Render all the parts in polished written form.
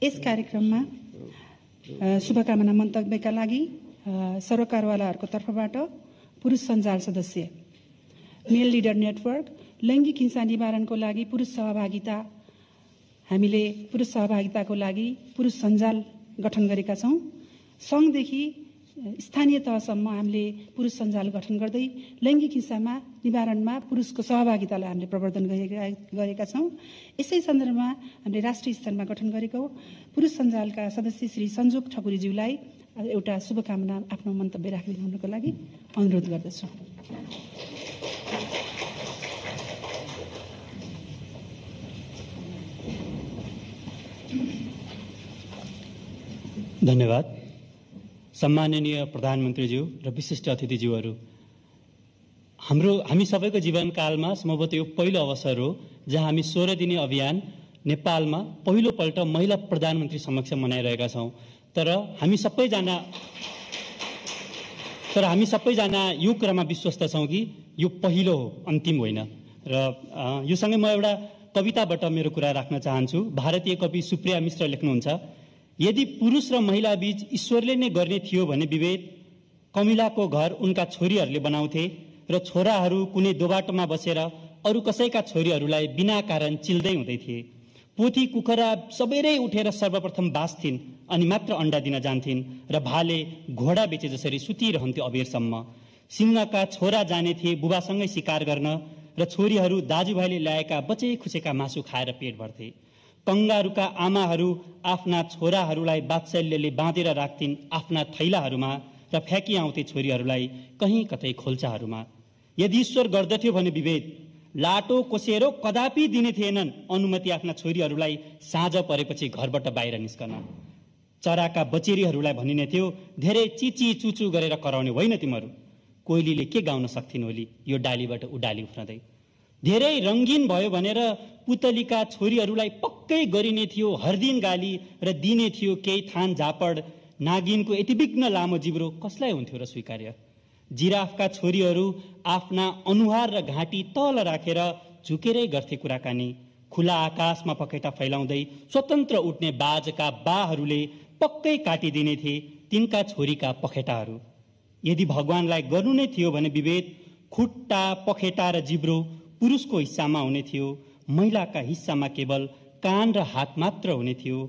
यस कार्यक्रममा शुभकामना मन्तव्यका लागि सरकारवालाहरूको तर्फबाट पुरुष सञ्जाल सदस्य, मेल लिडर नेटवर्क, लैङ्गिक हिंसा निवारणको लागि पुरुष सहभागिता, हामीले पुरुष सहभागिताको लागि पुरुष सञ्जाल गठन गरेका छौँ। सङ्घदेखि स्थानीय तहसम्म हामीले पुरुष सञ्जाल गठन गर्दै लैङ्गिक हिंसामा निवारणमा पुरुषको सहभागितालाई हामीले प्रवर्धन गरेका छौँ। यसै सन्दर्भमा हामीले राष्ट्रिय स्तरमा गठन गरेको पुरुष सञ्जालका सदस्य श्री सञ्जोग ठकुरीज्यूलाई एउटा शुभकामना आफ्नो मन्तव्य राखिदिनुको लागि अनुरोध गर्दछु। धन्यवाद। सम्माननीय प्रधानमन्त्रीज्यू र विशिष्ट अतिथिज्यूहरू, हामी सबैको जीवनकालमा सम्भवतः यो पहिलो अवसर हो जहाँ हामी 16 दिने अभियान नेपालमा पहिलोपल्ट महिला प्रधानमन्त्री समक्ष मनाइरहेका छौँ। तर हामी सबैजना यो कुरामा विश्वस्त छौँ कि यो पहिलो हो, अन्तिम होइन। र यो सँगै म एउटा कविताबाट मेरो कुरा राख्न चाहन्छु। भारतीय कवि सुप्रिया मिश्र लेख्नुहुन्छ, यदि पुरुष र महिला बीच ईश्वरले नै गर्ने थियो भने विभेद कमिलाको घर उनका छोरीहरूले बनाउँथे र छोराहरू कुनै दोबाटोमा बसेर अरू कसैका छोरीहरूलाई बिना कारण चिल्दै हुँदै थिए। पोथी कुखुरा सबैरै उठेर सर्वप्रथम बाँच्थिन् अनि मात्र अन्डा दिन जान्थिन् र भाले घोडा बेचे जसरी सुतिरहन्थ्यो अबेरसम्म। सिंहका छोरा जाने थिए बुबासँगै शिकार गर्न र छोरीहरू दाजुभाइले ल्याएका बचे खुसेका मासु खाएर पेट भर्थे। कंगारुका आमाहरू आफ्ना छोराहरूलाई वात्सल्यले बाँधेर राख्थिन् आफ्ना थैलाहरूमा र फ्याँकी आउँथे छोरीहरूलाई कहीँ कतै खोल्चाहरूमा। यदि ईश्वर गर्दथ्यो भने विभेद लाटो कोसेरो कदापि दिने थिएनन् अनुमति आफ्ना छोरीहरूलाई साँझ परेपछि घरबाट बाहिर निस्कन। चराका बचेरीहरूलाई भनिने थियो धेरै चिची चुचु गरेर कराउने होइन तिमीहरू, कोइलीले के गाउन सक्थिन् होली यो डालीबाट उ डाली उफ्रँदै। धेरै रङ्गीन भयो भनेर पुतलीका छोरीहरूलाई पक्कै गरिने थियो हरदिन गाली र दिने थियो केही थान झापड। नागिनको यति विघ्न लामो जिब्रो कसलाई हुन्थ्यो र स्वीकार्य। जिराफका छोरीहरू आफ्ना अनुहार र घाँटी तल राखेर झुकेरै गर्थे कुराकानी। खुला आकाशमा पखेटा फैलाउँदै स्वतन्त्र उठ्ने बाजका बाहरूले पक्कै काटिदिने थिए तिनका छोरीका पखेटाहरू। यदि भगवानलाई गर्नु नै थियो भने विभेद खुट्टा पखेटा र जिब्रो पुरुषको हिस्सामा हुने थियो, महिलाका हिस्सामा केवल कान र हात मात्र हुने थियो।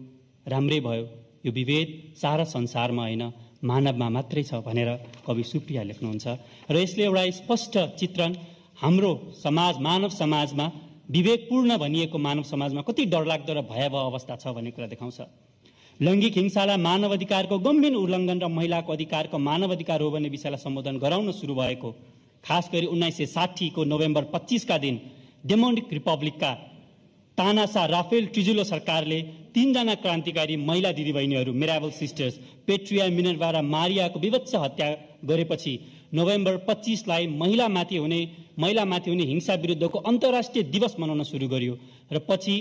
राम्रै भयो यो विभेद सारा संसारमा होइन मानवमा मात्रै छ भनेर कवि सुप्रिया लेख्नुहुन्छ। र यसले एउटा स्पष्ट चित्रण हाम्रो समाज मानव समाजमा विवेकपूर्ण भनिएको मानव समाजमा कति डरलाग्दो र भयावह अवस्था छ भन्ने कुरा देखाउँछ। लैङ्गिक हिंसालाई मानव अधिकारको गम्भीर उल्लङ्घन र महिलाको अधिकारको मानव अधिकार हो भन्ने विषयलाई सम्बोधन गराउन सुरु भएको खास गरी 1960 को नोभेम्बर 25 का दिन डेमोक्रेटिक रिपब्लिकका तानासा राफेल ट्रिजुलो सरकारले 3 जना क्रान्तिकारी महिला दिदीबहिनीहरू मिराबल सिस्टर्स पेट्रिया मिनर्भा र मारियाको विभत्स हत्या गरेपछि नोभेम्बर 25 लाई महिलामाथि हुने हिंसा विरुद्धको अन्तर्राष्ट्रिय दिवस मनाउन सुरु गरियो र पछि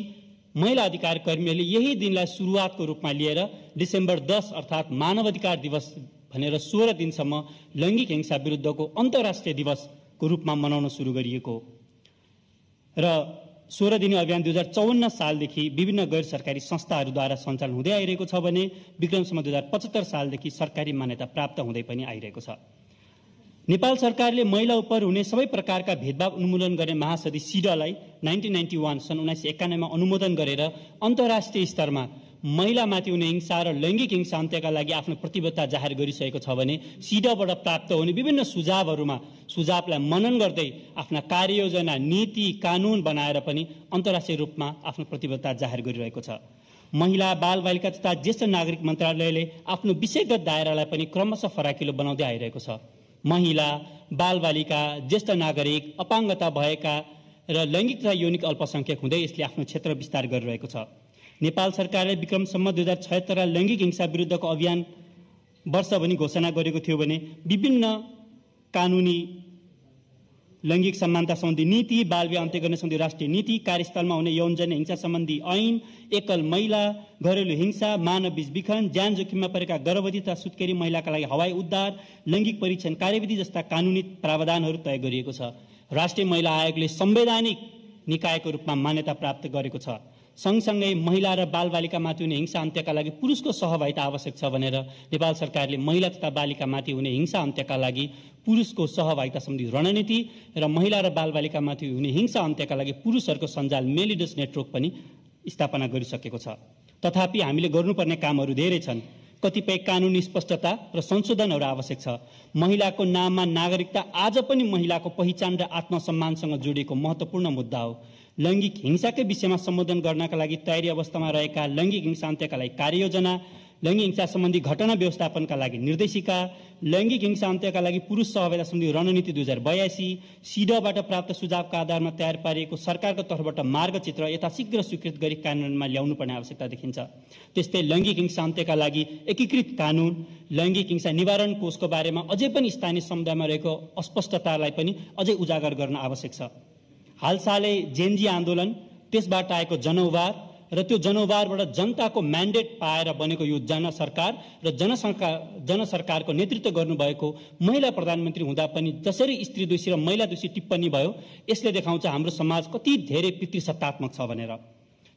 महिला अधिकार कर्मीहरूले यही दिनलाई सुरुवातको रूपमा लिएर डिसेम्बर 10 अर्थात् मानव अधिकार दिवस भनेर 16 दिनसम्म लैङ्गिक हिंसा विरुद्धको अन्तर्राष्ट्रिय दिवसको रूपमा मनाउन सुरु गरिएको र 16 दिने अभियान 2054 सालदेखि विभिन्न गैर सरकारी संस्थाहरूद्वारा सञ्चालन हुँदै आइरहेको छ भने विक्रमसम्म 2075 सालदेखि सरकारी मान्यता प्राप्त हुँदै पनि आइरहेको छ। नेपाल सरकारले महिला उप हुने सबै प्रकारका भेदभाव उन्मूलन गर्ने महासन्धि सिडालाई 1991 सन् 1991 मा अनुमोदन गरेर अन्तर्राष्ट्रिय स्तरमा महिलामाथि हुने हिंसा र लैङ्गिक हिंसा अन्त्यका लागि आफ्नो प्रतिबद्धता जाहेर गरिसकेको छ भने सिडाबाट प्राप्त हुने विभिन्न सुझावलाई मनन गर्दै आफ्ना कार्ययोजना नीति कानुन बनाएर पनि अन्तर्राष्ट्रिय रूपमा आफ्नो प्रतिबद्धता जाहेर गरिरहेको छ। महिला बालबालिका तथा ज्येष्ठ नागरिक मन्त्रालयले आफ्नो विषयगत दायरालाई पनि क्रमशः फराकिलो बनाउँदै आइरहेको छ। महिला बालबालिका ज्येष्ठ नागरिक अपाङ्गता भएका र लैङ्गिक तथा यौनिक अल्पसंख्यक हुँदै यसले आफ्नो क्षेत्र विस्तार गरिरहेको छ। नेपाल सरकारले विक्रमसम्म 2076 लैङ्गिक हिंसा विरुद्धको अभियान वर्ष भनी घोषणा गरेको थियो भने विभिन्न कानुनी लैङ्गिक समानता सम्बन्धी नीति, बालविवाह अन्त्य गर्ने सम्बन्धी राष्ट्रिय नीति, कार्यस्थलमा हुने यौनजन्य हिंसा सम्बन्धी ऐन, एकल महिला, घरेलु हिंसा, मानव बीच विखन, ज्यान जोखिममा परेका गर्भवती तथा सुत्केरी महिलाका लागि हवाई उद्धार, लैङ्गिक परीक्षण कार्यविधि जस्ता कानुनी प्रावधानहरू तय गरिएको छ। राष्ट्रिय महिला आयोगले संवैधानिक निकायको रूपमा मान्यता प्राप्त गरेको छ। सँगसँगै महिला र बालबालिकामाथि हुने हिंसा अन्त्यका लागि पुरुषको सहभागिता आवश्यक छ भनेर नेपाल सरकारले महिला तथा बालिकामाथि हुने हिंसा अन्त्यका लागि पुरुषको सहभागिता सम्बन्धी रणनीति र महिला र बालबालिकामाथि हुने हिंसा अन्त्यका लागि पुरुषहरूको सञ्जाल मेल लिडर्स नेटवर्क पनि स्थापना गरिसकेको छ। तथापि हामीले गर्नुपर्ने कामहरू धेरै छन्। कतिपय कानुनी स्पष्टता र संशोधनहरू आवश्यक छ। महिलाको नाममा नागरिकता आज पनि महिलाको पहिचान र आत्मसम्मानसँग जोडिएको महत्त्वपूर्ण मुद्दा हो। लैङ्गिक हिंसाकै विषयमा सम्बोधन गर्नका लागि तयारी अवस्थामा रहेका लैङ्गिक हिंसा अन्त्यका लागि कार्ययोजना, लैङ्गिक हिंसा सम्बन्धी घटना व्यवस्थापनका लागि निर्देशिका, लैङ्गिक हिंसा अन्त्यका लागि पुरुष सहभागिता सम्बन्धी रणनीति 2082, सिडबाट प्राप्त सुझावका आधारमा तयार पारिएको सरकारको तर्फबाट मार्गचित्र यथाशीघ्र स्वीकृत गरी कानुनमा ल्याउनुपर्ने आवश्यकता देखिन्छ। त्यस्तै लैङ्गिक हिंसा अन्त्यका लागि एकीकृत कानुन, लैङ्गिक हिंसा निवारण कोषको बारेमा अझै पनि स्थानीय समुदायमा रहेको अस्पष्टतालाई पनि अझै उजागर गर्न आवश्यक छ। हालसालै जेनजी आन्दोलन, त्यसबाट आएको जनउभार र त्यो जनउभारबाट जनताको म्यान्डेट पाएर बनेको यो जनसरकार र जनसरकारको नेतृत्व गर्नुभएको महिला प्रधानमन्त्री हुँदा पनि जसरी स्त्रीदोषी र महिलादोषी टिप्पणी भयो, यसले देखाउँछ हाम्रो समाज कति धेरै पितृसत्तात्मक छ भनेर।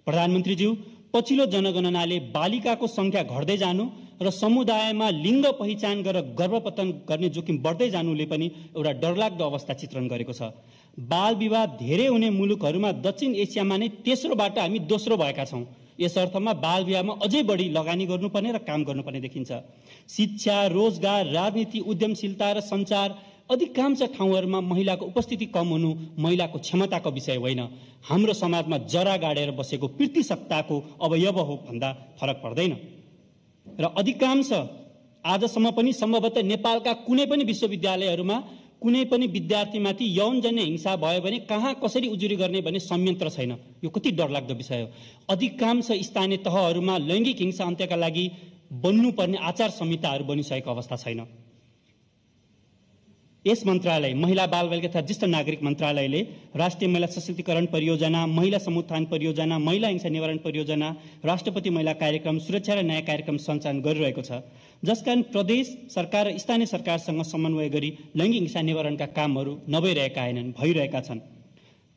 प्रधानमन्त्रीज्यू, पछिल्लो जनगणनाले बालिकाको सङ्ख्या घट्दै जानु र समुदायमा लिङ्ग पहिचान गरेर गर्भपतन गर्ने जोखिम बढ्दै जानुले पनि एउटा डरलाग्दो अवस्था चित्रण गरेको छ। बाल विवाह धेरै हुने मुलुकहरूमा दक्षिण एसियामा नै तेस्रोबाट हामी दोस्रो भएका छौँ। यस अर्थमा बाल विवाहमा अझै बढी लगानी गर्नुपर्ने र काम गर्नुपर्ने देखिन्छ। शिक्षा, रोजगार, राजनीति, उद्यमशीलता र सञ्चार अधिकांश ठाउँहरूमा महिलाको उपस्थिति कम हुनु महिलाको क्षमताको विषय होइन, हाम्रो समाजमा जरा गाडेर बसेको पितृसत्ताको अवयव हो भन्दा फरक पर्दैन। र अधिकांश आजसम्म पनि सम्भवतः नेपालका कुनै पनि विश्वविद्यालयहरूमा कुनै पनि विद्यार्थीमाथि यौनजन्य हिंसा भयो भने कहाँ कसरी उजुरी गर्ने भन्ने संयन्त्र छैन। यो कति डरलाग्दो विषय हो। अधिकांश स्थानीय तहहरूमा लैङ्गिक हिंसा अन्त्यका लागि बन्नुपर्ने आचार संहिताहरू बनिसकेको अवस्था छैन। यस मन्त्रालय, महिला बालबालिका तथा ज्येष्ठ नागरिक मन्त्रालयले राष्ट्रिय महिला सशक्तिकरण परियोजना, महिला समुत्थान परियोजना, महिला हिंसा निवारण परियोजना, राष्ट्रपति महिला कार्यक्रम, सुरक्षा र न्याय कार्यक्रम सञ्चालन गरिरहेको छ, जसकारण प्रदेश सरकार र स्थानीय सरकारसँग समन्वय गरी लैङ्गिक हिंसा निवारणका कामहरू नभइरहेका होइनन्, भइरहेका छन्।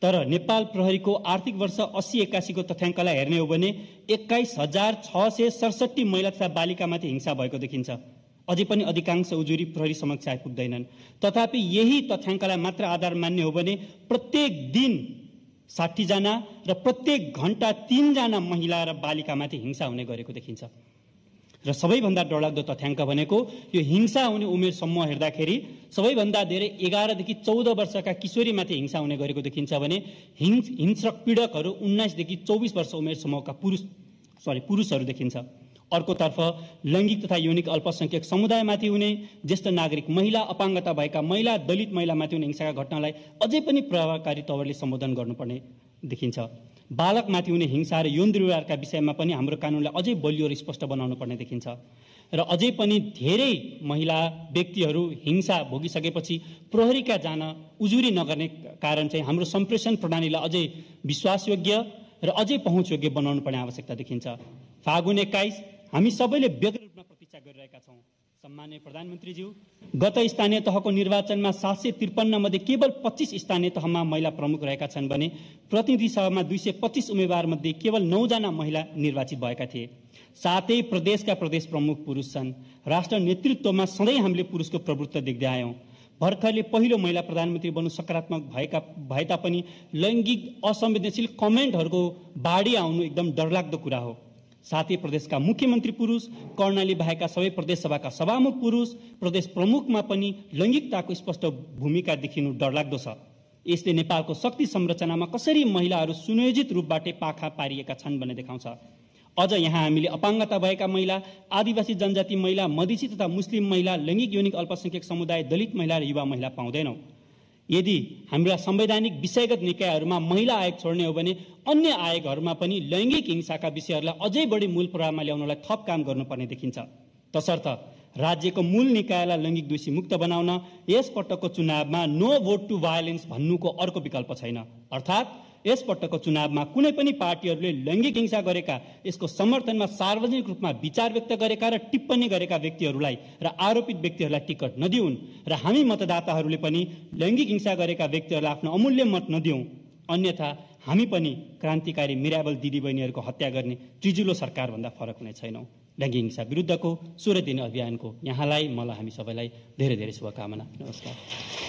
तर नेपाल प्रहरीको आर्थिक वर्ष 80-81 को तथ्याङ्कलाई हेर्ने हो भने 21,667 महिला तथा बालिकामाथि हिंसा भएको देखिन्छ। अझै पनि अधिकांश उजुरी प्रहरी समक्ष आइपुग्दैनन्। तथापि यही तथ्याङ्कलाई मात्र आधार मान्ने हो भने प्रत्येक दिन 60 जना र प्रत्येक घण्टा 3 जना महिला र बालिकामाथि हिंसा हुने गरेको देखिन्छ। र सबैभन्दा डरलाग्दो तथ्याङ्क भनेको यो हिंसा हुने उमेर समूह हेर्दाखेरि सबैभन्दा धेरै 11 देखि 14 वर्षका किशोरीमाथि हिंसा हुने गरेको देखिन्छ भने हिंसक पीडकहरू 19 देखि 24 वर्ष उमेर समूहका पुरुषहरू देखिन्छ। अर्कोतर्फ लैङ्गिक तथा यौनिक अल्पसंख्यक समुदायमाथि हुने, ज्येष्ठ नागरिक महिला, अपाङ्गता भएका महिला, दलित महिलामाथि हुने हिंसाका घटनालाई अझै पनि प्रभावकारी तवरले सम्बोधन गर्नुपर्ने देखिन्छ। बालकमाथि हुने हिंसा र यौन दुर्व्यवहारका विषयमा पनि हाम्रो कानुनलाई अझै बलियो र स्पष्ट बनाउनु पर्ने देखिन्छ। र अझै पनि धेरै महिला व्यक्तिहरू हिंसा भोगिसकेपछि प्रहरीका जान उजुरी नगर्ने कारण चाहिँ हाम्रो सम्प्रेषण प्रणालीलाई अझै विश्वासयोग्य र अझै पहुँचयोग्य बनाउनु पर्ने आवश्यकता देखिन्छ। फागुन 21 हामी सबैले व्यग्र रूपमा प्रतीक्षा गरिरहेका छौँ। सम्माननीय प्रधानमन्त्रीज्यू, गत स्थानीय तहको निर्वाचनमा 753 मध्ये केवल 25 स्थानीय तहमा महिला प्रमुख रहेका छन् भने प्रतिनिधि सभामा 225 उम्मेद्वार मध्ये केवल 9 जना महिला निर्वाचित भएका थिए। सातै प्रदेशका प्रदेश प्रमुख पुरुष छन्। राष्ट्र नेतृत्वमा सधैँ हामीले पुरुषको प्रभुत्व देख्दै आयौँ। भर्खरले पहिलो महिला प्रधानमन्त्री बन्नु सकारात्मक भए तापनि लैङ्गिक असंवेदनशील कमेन्टहरूको बाढी आउनु एकदम डरलाग्दो कुरा हो। साथै प्रदेशका मुख्यमन्त्री पुरुष, कर्णाली बाहेकका सबै प्रदेश सभाका सभामुख पुरुष, प्रदेश प्रमुखमा पनि लैङ्गिकताको स्पष्ट भूमिका देखिनु डरलाग्दो छ। यसले नेपालको शक्ति संरचनामा कसरी महिलाहरू सुनियोजित रूपबाटै पाखा पारिएका छन् भन्ने देखाउँछ। अझ यहाँ हामीले अपाङ्गता भएका महिला, आदिवासी जनजाति महिला, मधेसी तथा मुस्लिम महिला, लैङ्गिक यौनिक अल्पसंख्यक समुदाय, दलित महिला र युवा महिला पाउँदैनौँ। यदि हाम्रा संवैधानिक विषयगत निकायहरूमा महिला आयोग छोड्ने हो भने अन्य आयोगहरूमा पनि लैङ्गिक हिंसाका विषयहरूलाई अझै बढी मूल प्रभावमा ल्याउनलाई थप काम गर्नुपर्ने देखिन्छ। तसर्थ राज्यको मूल निकायलाई लैङ्गिक दोषी मुक्त बनाउन यस पटकको चुनावमा नो भोट टु भायोलेन्स भन्नुको अर्को विकल्प छैन। अर्थात् यस पटकको चुनावमा कुनै पनि पार्टीहरूले लैङ्गिक हिंसा गरेका, यसको समर्थनमा सार्वजनिक रूपमा विचार व्यक्त गरेका र टिप्पणी गरेका व्यक्तिहरूलाई र आरोपित व्यक्तिहरूलाई टिकट नदिउन् र हामी मतदाताहरूले पनि लैङ्गिक हिंसा गरेका व्यक्तिहरूलाई आफ्नो अमूल्य मत नदिउँ। अन्यथा हामी पनि क्रान्तिकारी मिराबल दिदीबहिनीहरूको हत्या गर्ने त्रिजुलो सरकारभन्दा फरक हुने छैनौँ। लैङ्गिक हिंसा विरुद्धको 16 दिने अभियानको यहाँलाई, मलाई, हामी सबैलाई धेरै धेरै शुभकामना। नमस्कार।